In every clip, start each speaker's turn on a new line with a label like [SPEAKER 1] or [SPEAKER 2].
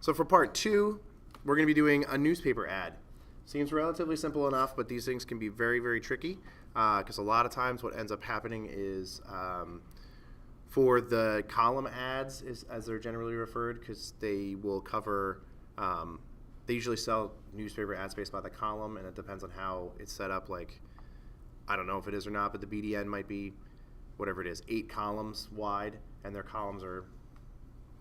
[SPEAKER 1] So for part 2, we're going to be doing a newspaper ad. Seems relatively simple enough, but these things can be very, very tricky because a lot of times what ends up happening is for the column ads, as they're generally referred, because they will cover, they usually sell newspaper ad space by the column, and it depends on how it's set up. Like, I don't know if it is or not, but the BDN might be, whatever it is, 8 columns wide, and their columns are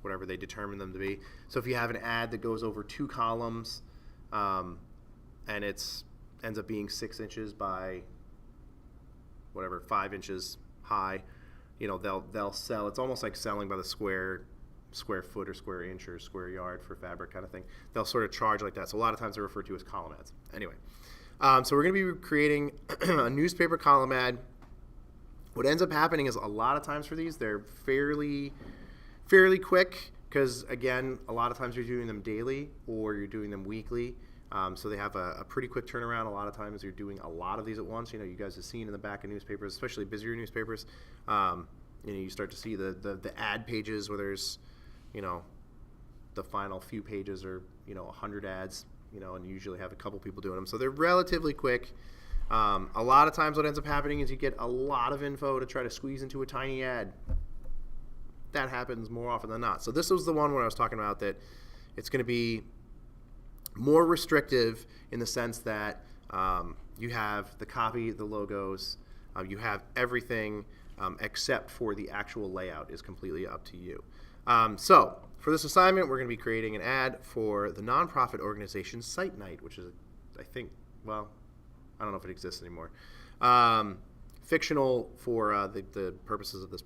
[SPEAKER 1] whatever they determine them to be. So if you have an ad that goes over 2 columns, and ends up being 6 inches by whatever, 5 inches high, you know, they'll sell. It's almost like selling by the square foot or square inch or square yard for fabric kind of thing. They'll sort of charge like that. So a lot of times they're referred to as column ads. Anyway, so we're going to be creating a newspaper column ad. What ends up happening is a lot of times for these, they're fairly quick because, again, a lot of times you're doing them daily or you're doing them weekly. So they have a pretty quick turnaround. A lot of times you're doing a lot of these at once. You know, you guys have seen in the back of newspapers, especially busier newspapers, you know, you start to see the ad pages where there's, you know, the final few pages are, you know, 100 ads, you know, and you usually have a couple people doing them. So they're relatively quick. A lot of times what ends up happening is you get a lot of info to try to squeeze into a tiny ad. That happens more often than not. So this was the one where I was talking about that it's going to be more restrictive in the sense that you have the copy, the logos, you have everything except for the actual layout is completely up to you. So for this assignment, we're going to be creating an ad for the nonprofit organization Site Night, which is, I think, well, I don't know if it exists anymore. Fictional for the purposes of this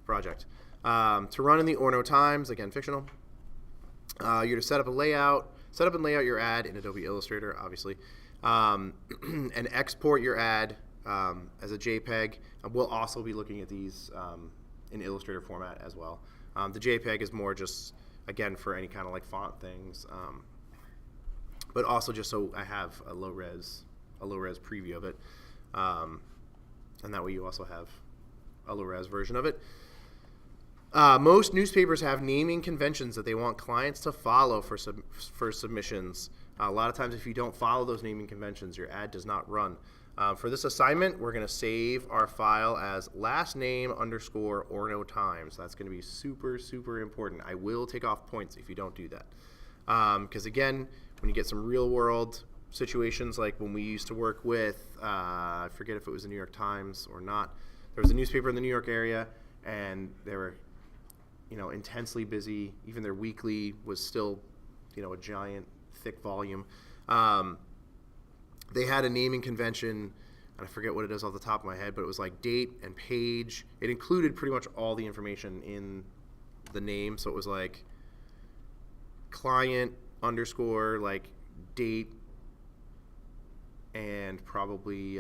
[SPEAKER 1] project. To run in the Orno Times, again, fictional. You're to set up and lay out your ad in Adobe Illustrator, obviously, and export your ad as a JPEG. We'll also be looking at these in Illustrator format as well. The JPEG is more just, again, for any kind of like font things, but also just so I have a low res preview of it, and that way you also have a low res version of it. Most newspapers have naming conventions that they want clients to follow for submissions. A lot of times if you don't follow those naming conventions, your ad does not run. For this assignment, we're going to save our file as lastname_Orno Times. That's going to be super, super important. I will take off points if you don't do that. Because again, when you get some real world situations like when we used to work with, I forget if it was the New York Times or not, there was a newspaper in the New York area and they were, you know, intensely busy. Even their weekly was still, you know, a giant, thick volume. They had a naming convention, and I forget what it is off the top of my head, but it was like date and page. It included pretty much all the information in the name, so it was like client _ like date and probably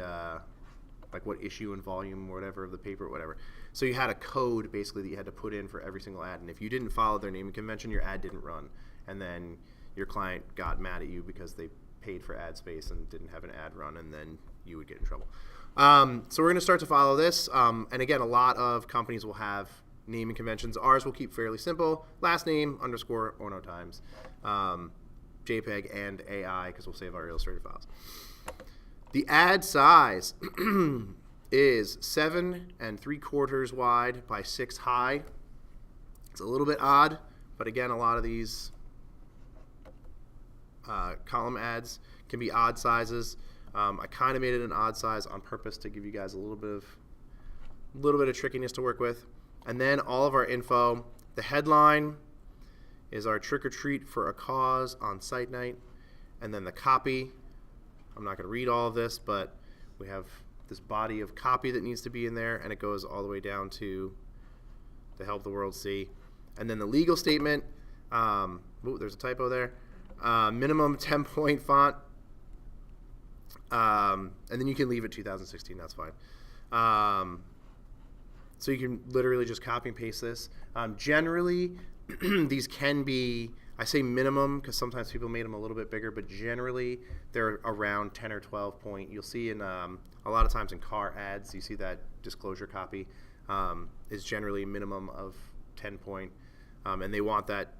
[SPEAKER 1] like what issue and volume or whatever of the paper or whatever. So you had a code basically that you had to put in for every single ad, and if you didn't follow their naming convention, your ad didn't run, and then your client got mad at you because they paid for ad space and didn't have an ad run, and then you would get in trouble. So we're going to start to follow this, and again, a lot of companies will have naming conventions. Ours will keep fairly simple: last name _Orno Times, JPEG and AI, because we'll save our Illustrator files. The ad size is 7 3/4 wide by 6 high. It's a little bit odd, but again, a lot of these column ads can be odd sizes. I kind of made it an odd size on purpose to give you guys a little bit of trickiness to work with. And then all of our info. The headline is our trick or treat for a cause on Site Night, and then the copy. I'm not going to read all of this, but we have this body of copy that needs to be in there, and it goes all the way down to help the world see. And then the legal statement. There's a typo there. Minimum 10-point font, and then you can leave it 2016. That's fine. So you can literally just copy and paste this. Generally, these can be, I say minimum because sometimes people made them a little bit bigger, but generally they're around 10 or 12 point. You'll see in a lot of times in car ads, you see that disclosure copy is generally a minimum of 10 point, and they want that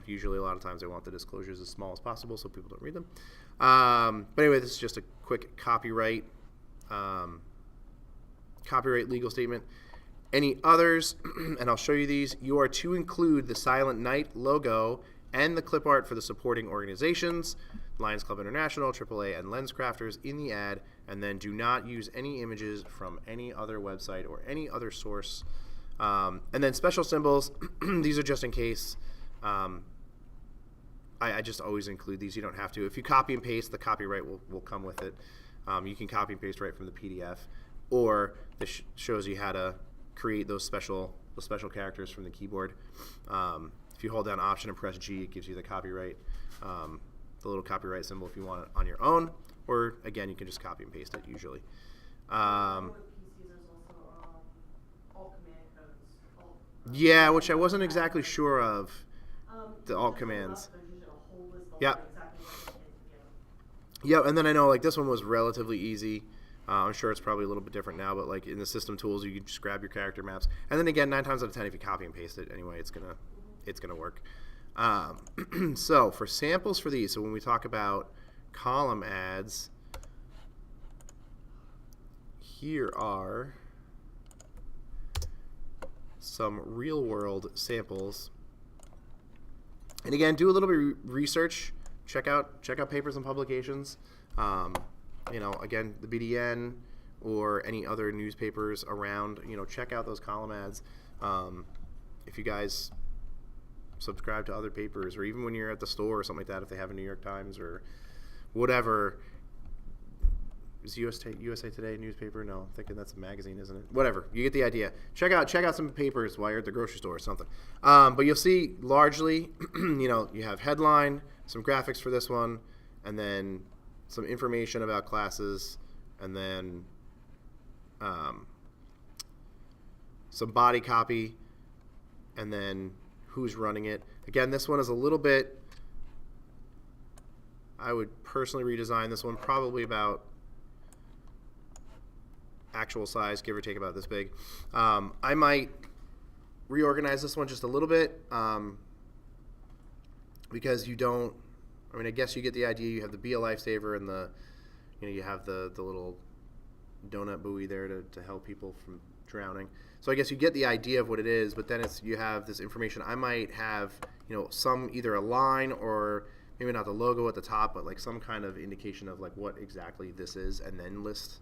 [SPEAKER 1] usually a lot of times they want the disclosures as small as possible so people don't read them. But anyway, this is just a quick copyright legal statement. Any others, and I'll show you these, you are to include the Silent Night logo and the clip art for the supporting organizations, Lions Club International, AAA, and Lens Crafters in the ad, and then do not use any images from any other website or any other source. And then special symbols, these are just in case. I just always include these. You don't have to. If you copy and paste, the copyright will come with it. You can copy and paste right from the PDF, or this shows you how to create those special characters from the keyboard. If you hold down Option and press G, it gives you the copyright, the little copyright symbol if you want it on your own, or again, you can just copy and paste it usually. Yeah, which I wasn't exactly sure of, the alt commands. Yeah. Yeah, and then I know like this one was relatively easy. I'm sure it's probably a little bit different now, but like in the system tools, you can just grab your character maps, and then again, 9 times out of 10, if you copy and paste it anyway, it's gonna work. So for samples for these, so when we talk about column ads, here are some real world samples. And again, do a little bit of research. Check out papers and publications. Again, the BDN or any other newspapers around. Check out those column ads. If you guys subscribe to other papers, or even when you're at the store or something like that, if they have a New York Times or whatever. Is USA Today newspaper? No, I'm thinking that's a magazine, isn't it? Whatever. You get the idea. Check out some papers while you're at the grocery store or something. But you'll see largely, you have headline, some graphics for this one, and then some information about classes, and then some body copy, and then who's running it. Again, this one is a little bit, I would personally redesign this one probably about actual size, give or take about this big. I might reorganize this one just a little bit because I guess you get the idea. You have the Be a Lifesaver and you have the little donut buoy there to help people from drowning. So I guess you get the idea of what it is, but then you have this information. I might have some either a line or maybe not the logo at the top, but like some kind of indication of like what exactly this is, and then list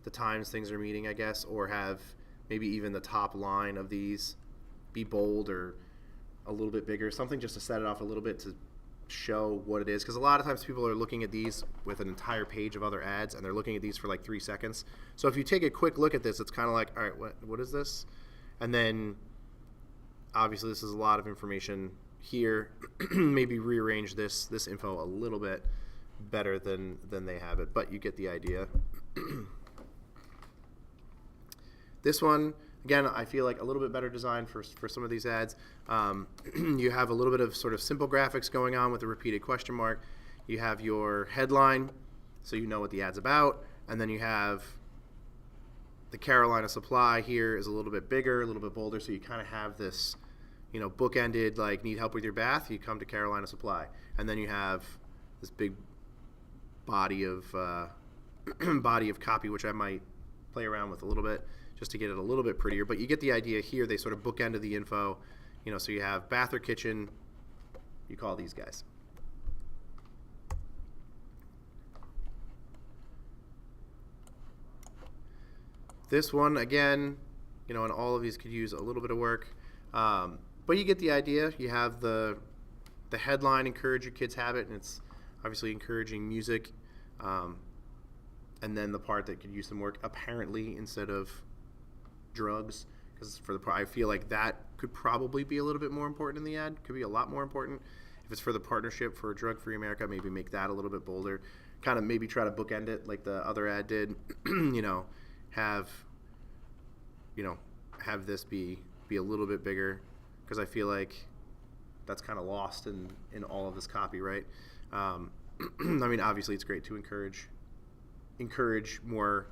[SPEAKER 1] the times things are meeting, I guess, or have maybe even the top line of these be bold or a little bit bigger, something just to set it off a little bit to show what it is. Because a lot of times people are looking at these with an entire page of other ads, and they're looking at these for like 3 seconds. So if you take a quick look at this, it's kind of like, all right, what is this? And then obviously this is a lot of information here. Maybe rearrange this info a little bit better than they have it, but you get the idea. This one, again, I feel like a little bit better design for some of these ads. You have a little bit of sort of simple graphics going on with the repeated question mark. You have your headline, so you know what the ad's about. And then you have the Carolina Supply here is a little bit bigger, a little bit bolder, so you kind of have this, bookended, like, need help with your bath, you come to Carolina Supply. And then you have this big body of copy, which I might play around with a little bit, just to get it a little bit prettier. But you get the idea here. They sort of bookended the info. So you have bath or kitchen. You call these guys. This one, again, and all of these could use a little bit of work. But you get the idea. You have the headline, encourage your kids' habit, and it's obviously encouraging music. And then the part that could use some work, apparently, instead of drugs, because I feel like that could probably be a little bit more important in the ad. Could be a lot more important. If it's for the Partnership for Drug-Free America, maybe make that a little bit bolder. Kind of maybe try to bookend it like the other ad did. Have this be a little bit bigger, because I feel like that's kind of lost in all of this copy, right? Obviously it's great to encourage more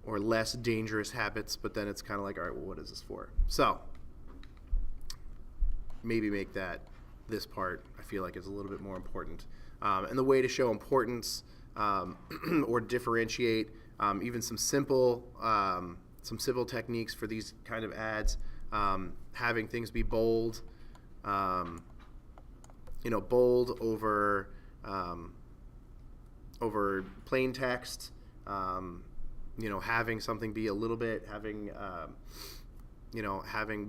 [SPEAKER 1] or less dangerous habits, but then it's kind of like, all right, well, what is this for? So maybe make that this part I feel like is a little bit more important. And the way to show importance or differentiate even some simple techniques for these kind of ads, having things be bold, bold over plain text, having something be a little bit, having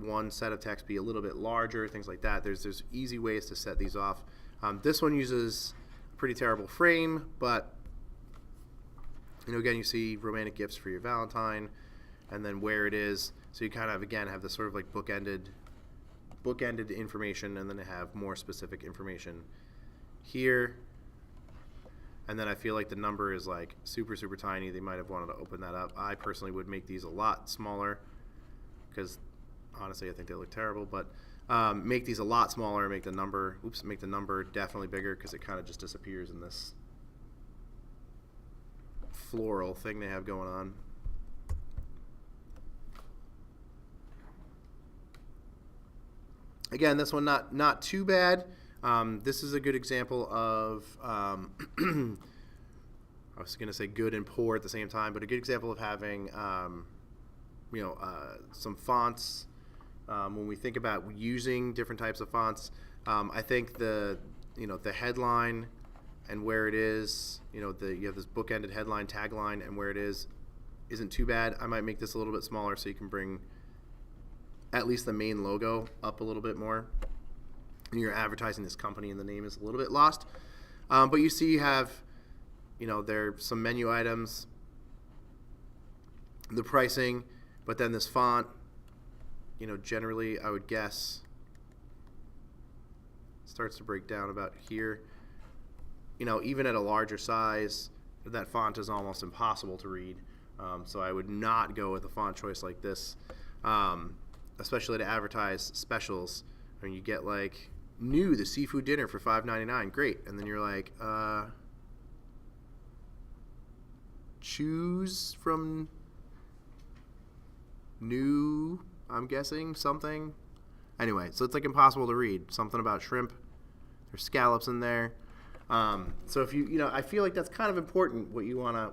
[SPEAKER 1] one set of text be a little bit larger, things like that. There's easy ways to set these off. This one uses a pretty terrible frame, but again, you see romantic gifts for your Valentine, and then where it is. So you kind of, again, have this sort of like bookended information, and then have more specific information here. And then I feel like the number is like super, super tiny. They might have wanted to open that up. I personally would make these a lot smaller because honestly I think they look terrible, but make these a lot smaller, make the number definitely bigger because it kind of just disappears in this floral thing they have going on. Again, this one not too bad. This is a good example of, I was going to say good and poor at the same time, but a good example of having, some fonts. When we think about using different types of fonts, I think the headline and where it is, you have this bookended headline, tagline, and where it is isn't too bad. I might make this a little bit smaller so you can bring at least the main logo up a little bit more. You're advertising this company and the name is a little bit lost. But you see you have, there are some menu items, the pricing, but then this font, generally I would guess starts to break down about here. Even at a larger size, that font is almost impossible to read. So I would not go with a font choice like this, especially to advertise specials. I mean, you get like new, the seafood dinner for $5.99, great, and then you're like, choose from new, I'm guessing, something. Anyway, so it's like impossible to read. Something about shrimp, there's scallops in there. So if I feel like that's kind of important, what you wanna,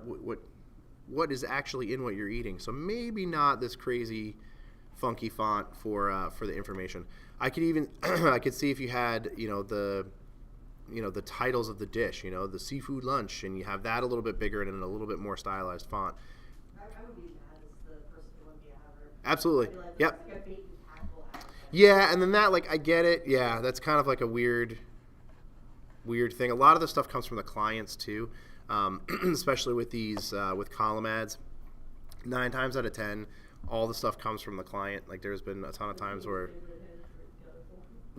[SPEAKER 1] what is actually in what you're eating. So maybe not this crazy funky font for the information. I could even I could see if you had the titles of the dish, the seafood lunch, and you have that a little bit bigger and in a little bit more stylized font.
[SPEAKER 2] I would use that as the person who wouldn't be ever.
[SPEAKER 1] Absolutely.
[SPEAKER 2] Like,
[SPEAKER 1] Yep.
[SPEAKER 2] Like a bait and tackle ad.
[SPEAKER 1] Yeah, and then that, like, I get it. Yeah, that's kind of like a weird thing. A lot of the stuff comes from the clients too, especially with these with column ads. 9 times out of 10, all the stuff comes from the client. Like, there's been a ton of times where,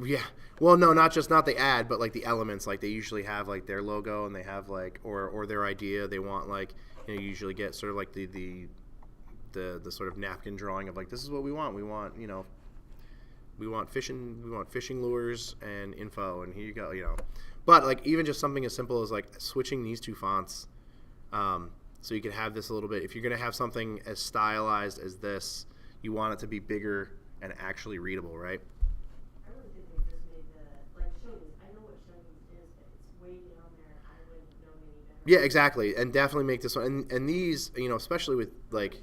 [SPEAKER 1] yeah, well, no, not the ad, but like the elements. Like, they usually have like their logo, and they have like or their idea. They want like you usually get sort of like the sort of napkin drawing of like, this is what we want. We want fishing lures and info, and here you go. But like even just something as simple as like switching these two fonts. So you can have this a little bit. If you're going to have something as stylized as this, you want it to be bigger and actually readable, right?
[SPEAKER 2] I really think we just made Shoney's. I know what Shoney's is, but it's way down there. I wouldn't know any better.
[SPEAKER 1] Yeah, exactly. And definitely make this one. And these, especially with like,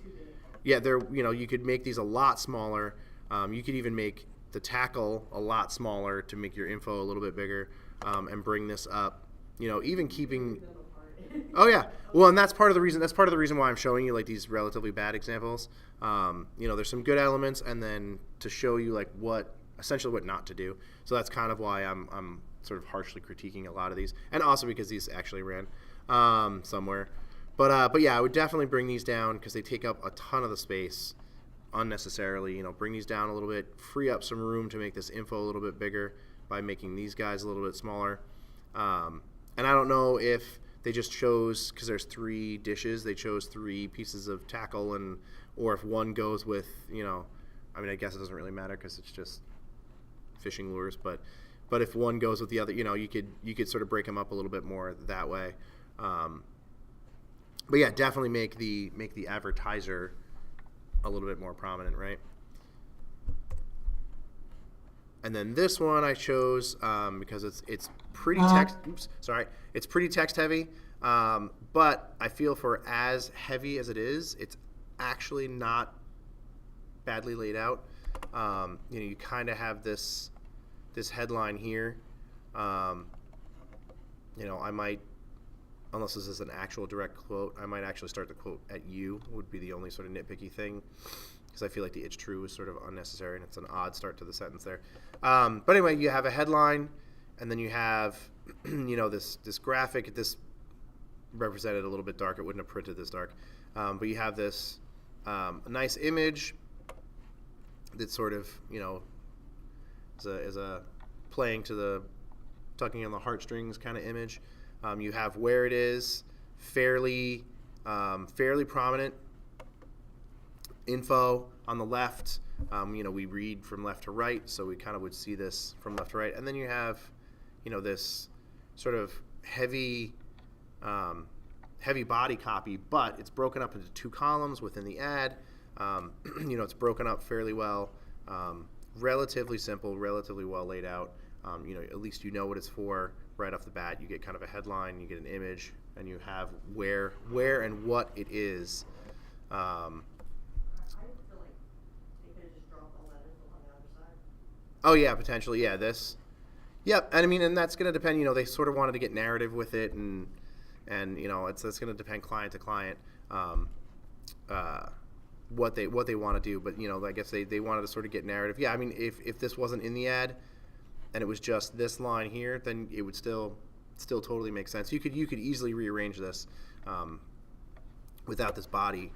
[SPEAKER 1] yeah, they're, you could make these a lot smaller. You could even make the tackle a lot smaller to make your info a little bit bigger, and bring this up. Even keeping. Oh yeah, well, and that's part of the reason. That's part of the reason why I'm showing you like these relatively bad examples. There's some good elements, and then to show you like essentially what not to do. So that's kind of why I'm sort of harshly critiquing a lot of these, and also because these actually ran somewhere. But yeah, I would definitely bring these down because they take up a ton of the space unnecessarily. Bring these down a little bit, free up some room to make this info a little bit bigger by making these guys a little bit smaller. And I don't know if they just chose, because there's 3 dishes, they chose 3 pieces of tackle, or if one goes with, I guess it doesn't really matter because it's just fishing lures, but if one goes with the other, you could sort of break them up a little bit more that way. But yeah, definitely make the advertiser a little bit more prominent, right? And then this one I chose because it's pretty it's pretty text heavy, but I feel for as heavy as it is, it's actually not badly laid out. You kind of have this headline here. I might, unless this is an actual direct quote, I might actually start the quote at you, would be the only sort of nitpicky thing, because I feel like the "it's true" is sort of unnecessary, and it's an odd start to the sentence there. But anyway, you have a headline, and then you have, this graphic. This represented a little bit dark. It wouldn't have printed this dark. But you have this nice image that sort of, is a playing to the tugging on the heartstrings kind of image. You have where it is, fairly prominent info on the left. We read from left to right, so we kind of would see this from left to right. And then you have, this sort of heavy body copy, but it's broken up into 2 columns within the ad. It's broken up fairly well, relatively simple, relatively well laid out. At least you know what it's for right off the bat. You get kind of a headline, you get an image, and you have where and what it is.
[SPEAKER 2] I feel like they could have just dropped all that info on the other side.
[SPEAKER 1] Oh yeah, potentially. Yeah, this. Yep, and that's going to depend. They sort of wanted to get narrative with it, and it's going to depend client to client what they want to do. But I guess they wanted to sort of get narrative. Yeah, if this wasn't in the ad, and it was just this line here, then it would still totally make sense. You could easily rearrange this without this body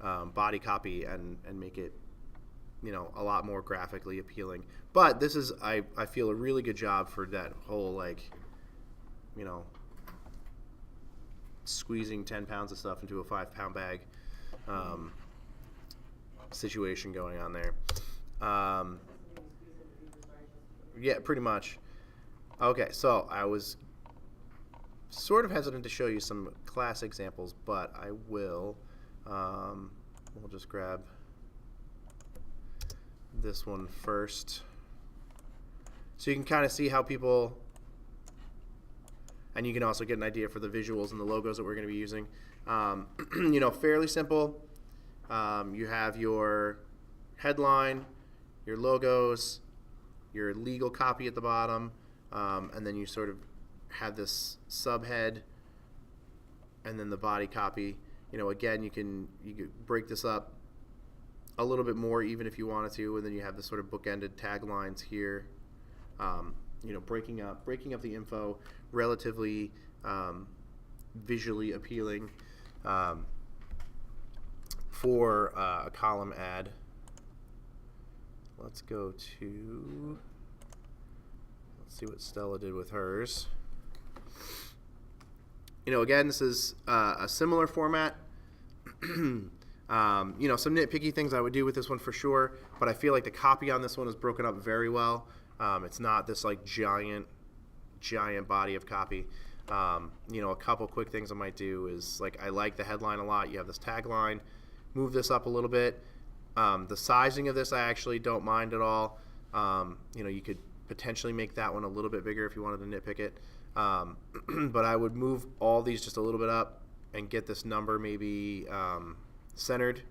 [SPEAKER 1] copy and make it a lot more graphically appealing. But this is I feel a really good job for that whole squeezing 10 pounds of stuff into a 5-pound bag situation going on there. Yeah, pretty much. Okay, so I was sort of hesitant to show you some class examples, but I will. We'll just grab this one first. So you can kind of see how people, and you can also get an idea for the visuals and the logos that we're going to be using. Fairly simple. You have your headline, your logos, your legal copy at the bottom, and then you sort of have this subhead, and then the body copy. Again, you could break this up a little bit more even if you wanted to, and then you have this sort of bookended taglines here. Breaking up the info, relatively visually appealing for a column ad. Let's see what Stella did with hers. Again, this is a similar format. Some nitpicky things I would do with this one for sure, but I feel like the copy on this one is broken up very well. It's not this giant body of copy. A couple quick things I might do is I like the headline a lot. You have this tagline. Move this up a little bit. The sizing of this I actually don't mind at all. You could potentially make that one a little bit bigger if you wanted to nitpick it. But I would move all these just a little bit up and get this number maybe centered.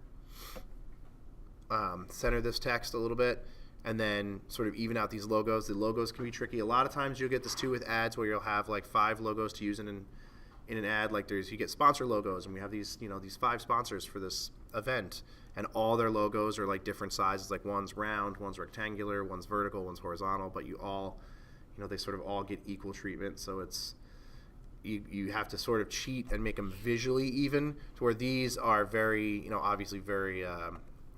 [SPEAKER 1] Center this text a little bit, and then sort of even out these logos. The logos can be tricky. A lot of times you'll get this too with ads where you'll have 5 logos to use in an ad. You get sponsor logos, and we have these 5 sponsors for this event, and all their logos are different sizes. One's round, one's rectangular, one's vertical, one's horizontal, but you all, they sort of all get equal treatment. So it's you have to sort of cheat and make them visually even, to where these are very, obviously very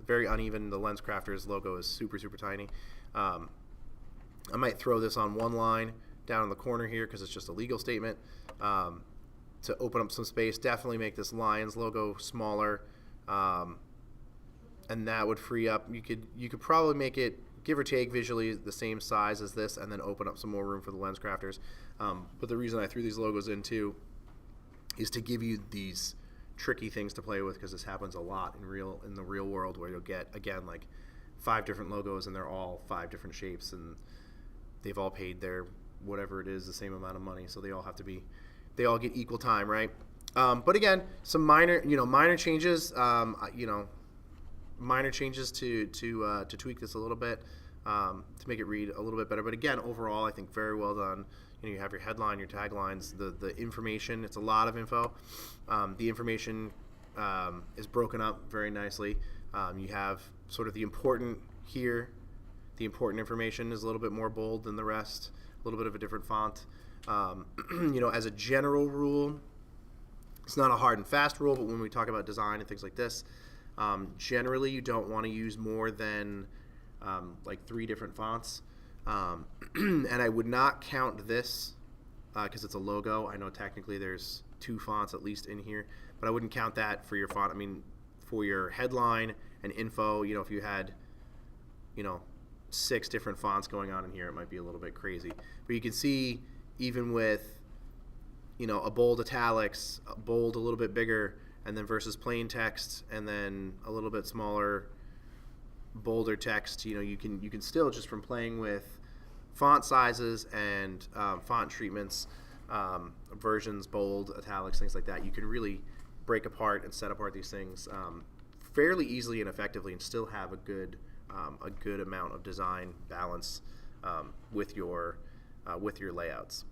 [SPEAKER 1] very uneven. The LensCrafters logo is super tiny. I might throw this on one line down in the corner here because it's just a legal statement to open up some space. Definitely make this Lions logo smaller, and that would free up. You could probably make it, give or take, visually the same size as this, and then open up some more room for the LensCrafters. But the reason I threw these logos in too is to give you these tricky things to play with, because this happens a lot in the real world, where you'll get, again, 5 different logos, and they're all 5 different shapes, and they've all paid their whatever it is, the same amount of money, so they all get equal time, right? But again, some minor changes, minor changes to tweak this a little bit, to make it read a little bit better. But again, overall, I think very well done. You have your headline, your taglines, the information. It's a lot of info. The information is broken up very nicely. You have sort of the important here. The important information is a little bit more bold than the rest, a little bit of a different font. As a general rule, it's not a hard and fast rule, but when we talk about design and things like this, generally you don't want to use more than like 3 different fonts. And I would not count this because it's a logo. I know technically there's 2 fonts at least in here, but I wouldn't count that for your font. I mean, for your headline and info, if you had, 6 different fonts going on in here, it might be a little bit crazy. But you can see even with, a bold italics, a bold a little bit bigger, and then versus plain text, and then a little bit smaller, bolder text, you can still, just from playing with font sizes and font treatments, versions, bold, italics, things like that, you can really break apart and set apart these things fairly easily and effectively, and still have a good amount of design balance with your layouts.